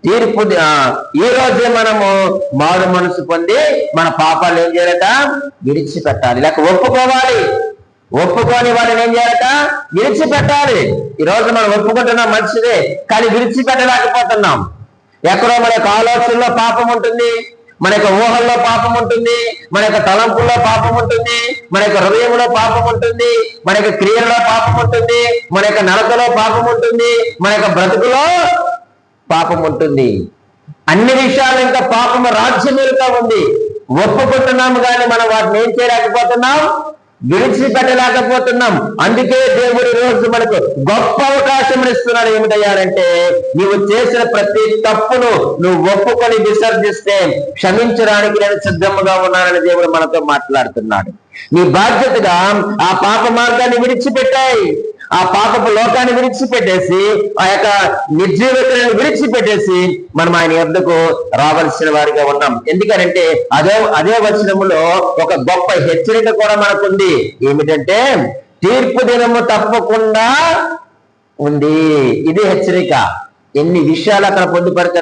తీర్పు ఈ రోజే మనము మారు మనసు పొంది మన పాపాలు ఏం చేయాలట? విడిచిపెట్టాలి, లేక ఒప్పుకోవాలి. ఒప్పుకొని వాళ్ళని ఏం చేయాలట? విడిచిపెట్టాలి. ఈ రోజు మనం ఒప్పుకుంటున్నాం, మంచిదే, కానీ విడిచిపెట్టలేకపోతున్నాం. ఎక్కడో మన యొక్క ఆలోచనలో పాపం ఉంటుంది, మన యొక్క ఊహల్లో పాపం ఉంటుంది, మన యొక్క తలంపుల్లో పాపం ఉంటుంది, మన యొక్క హృదయంలో పాపం ఉంటుంది, మన యొక్క క్రియల్లో పాపం ఉంటుంది, మన యొక్క నడకలో పాపం ఉంటుంది, మన యొక్క బ్రతుకులో పాపం ఉంటుంది. అన్ని విషయాలు ఇంకా పాపము రాజ్యమేలుగా ఉంది. ఒప్పుకుంటున్నాము కానీ మనం వాటిని ఏం చేయలేకపోతున్నాం? విడిచిపెట్టలేకపోతున్నాం. అందుకే దేవుడు రోజు మనకు గొప్ప అవకాశం ఇస్తున్నాడు. ఏమిటయ్యారంటే, నీవు చేసిన ప్రతి తప్పును నువ్వు ఒప్పుకొని విసర్జిస్తే క్షమించడానికి నేను సిద్ధంగా ఉన్నానని దేవుడు మనతో మాట్లాడుతున్నాడు. నీ బాధ్యతగా ఆ పాప మార్గాన్ని విడిచిపెట్టాయి, ఆ పాపపు లోకాన్ని విడిచిపెట్టేసి, ఆ యొక్క నిర్జీవితాన్ని విడిచిపెట్టేసి మనం ఆయన యొద్దకు రావాల్సిన వారిగా ఉన్నాం. ఎందుకనంటే అదే వచనములో ఒక గొప్ప హెచ్చరిక కూడా మనకుంది. ఏమిటంటే, తీర్పు దినము తప్పకుండా ఉంది. ఇది హెచ్చరిక. ఎన్ని విషయాలు అక్కడ పొందుపరిచారు.